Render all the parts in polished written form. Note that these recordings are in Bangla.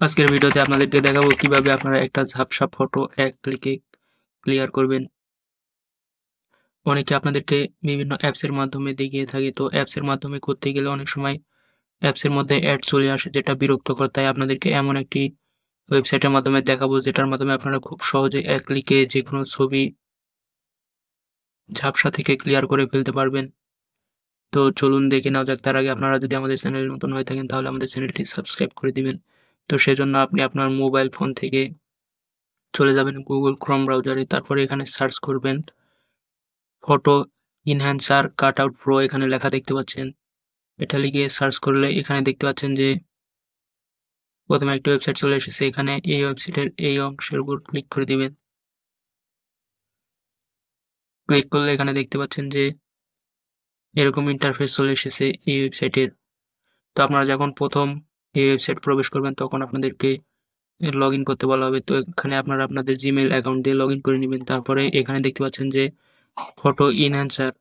আজকের ভিডিওতে আপনাদেরকে দেখাবো কিভাবে আপনারা একটা ঝাপসা ফটো এক ক্লিকে ক্লিয়ার করবেন। অনেকে আপনাদেরকে বিভিন্ন অ্যাপসের মাধ্যমে দেখিয়ে থাকে। তো অ্যাপসের মাধ্যমে করতে গেলে অনেক সময় অ্যাপসের মধ্যে অ্যাড চলে আসে যেটা বিরক্তকর। তাই আপনাদেরকে এমন একটি ওয়েবসাইটের মাধ্যমে দেখাবো যেটার মাধ্যমে আপনারা খুব সহজে এক ক্লিকে যেকোনো ছবি ঝাপসা থেকে ক্লিয়ার করে ফেলতে পারবেন। তো চলুন দেখে নেওয়া যাক। তার আগে আপনারা যদি আমাদের চ্যানেলে নতুন হয়ে থাকেন তাহলে আমাদের চ্যানেলটি সাবস্ক্রাইব করে দিবেন। তো সেজন্য আপনি আপনার মোবাইল ফোন থেকে চলে যাবেন Google Chrome ব্রাউজারে। তারপরে এখানে সার্চ করবেন ফটো এনহ্যান্সার কাটআউট প্রো, এখানে লেখা দেখতে পাচ্ছেন। এটা লিখে সার্চ করলে এখানে দেখতে পাচ্ছেন যে প্রথমে একটা ওয়েবসাইট চলে এসেছে। এখানে এই ওয়েবসাইটের এই অংশের উপর ক্লিক করে দিবেন। ক্লিক করলে এখানে দেখতে পাচ্ছেন যে এরকম ইন্টারফেস চলে এসেছে এই ওয়েবসাইটের। তো আপনারা যখন প্রথম এই ওয়েবসাইট প্রবেশ করবেন তখন আপনাদেরকে লগইন করতে বলা হবে। তো এখানে আপনারা আপনাদের জিমেইল অ্যাকাউন্ট দিয়ে লগইন করে নিবেন। তারপরে এখানে দেখতে পাচ্ছেন যে ফটো এনহ্যান্সার,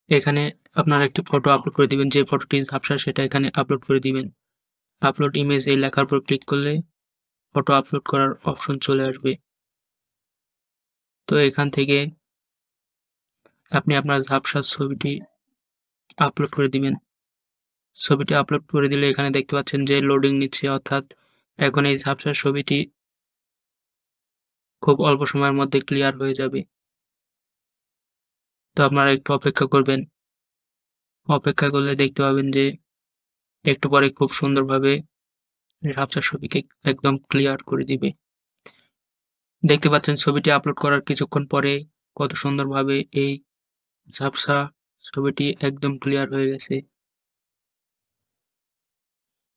এখানে আপনারা একটি ফটো আপলোড করে দিবেন। যে ফটোটি ঝাপসা সেটা এখানে আপলোড করে দিবেন। আপলোড ইমেজ এই লেখার উপর ক্লিক করলে ফটো আপলোড করার অপশন চলে আসবে। তো এখান থেকে আপনি আপনার ঝাপসা ছবিটি আপলোড করে দিবেন। ছবিটি আপলোড করে দিলে এখানে দেখতে পাচ্ছেন যে লোডিং নিচ্ছে, অর্থাৎ এখন এই ঝাপসা ছবিটি খুব অল্প সময়ের মধ্যে ক্লিয়ার হয়ে যাবে। তো আপনারা একটু অপেক্ষা করবেন। অপেক্ষা করলে দেখতে পাবেন যে একটু পরে খুব সুন্দরভাবে ঝাপসা ছবিকে একদম ক্লিয়ার করে দিবে। দেখতে পাচ্ছেন ছবিটি আপলোড করার কিছুক্ষণ পরে কত সুন্দরভাবে এই ঝাপসা ছবিটি একদম ক্লিয়ার হয়ে গেছে।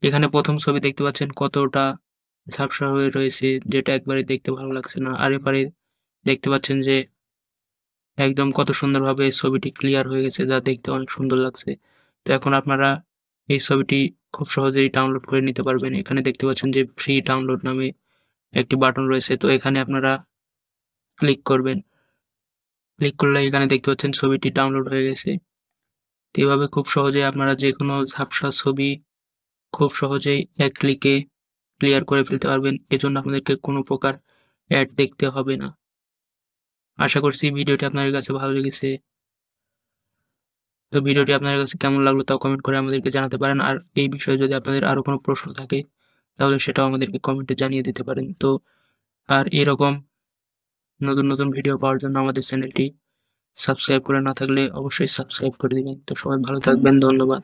এখানে প্রথম ছবি দেখতে পাচ্ছেন কতটা ঝাপসা হয়ে রয়েছে, যেটা একবারে দেখতে ভালো লাগছে না। আর এপারে দেখতে পাচ্ছেন যে একদম কত সুন্দরভাবে ছবিটি ক্লিয়ার হয়ে গেছে, যা দেখতে অনেক সুন্দর লাগছে। তো এখন আপনারা এই ছবিটি খুব সহজেই ডাউনলোড করে নিতে পারবেন। এখানে দেখতে পাচ্ছেন যে ফ্রি ডাউনলোড নামে একটি বাটন রয়েছে। তো এখানে আপনারা ক্লিক করবেন। ক্লিক করলে এখানে দেখতে পাচ্ছেন ছবিটি ডাউনলোড হয়ে গেছে। তো এভাবে খুব সহজেই আপনারা যেকোনো ঝাপসা ছবি খুব সহজেই এক ক্লিকে ক্লিয়ার করে ফেলতে পারবেন। এজন্য আপনাদেরকে কোনো প্রকার অ্যাড দেখতে হবে না। আশা করছি ভিডিওটি আপনাদের কাছে ভালো লেগেছে। তো ভিডিওটি আপনাদের কাছে কেমন লাগলো তাও কমেন্ট করে আমাদেরকে জানাতে পারেন। আর এই বিষয়ে যদি আপনাদের আরো কোনো প্রশ্ন থাকে তাহলে সেটাও আমাদেরকে কমেন্টে জানিয়ে দিতে পারেন। তো আর এরকম নতুন নতুন ভিডিও পাওয়ার জন্য আমাদের চ্যানেলটি সাবস্ক্রাইব করে না থাকলে অবশ্যই সাবস্ক্রাইব করে দিবেন। তো সবাই ভালো থাকবেন। ধন্যবাদ।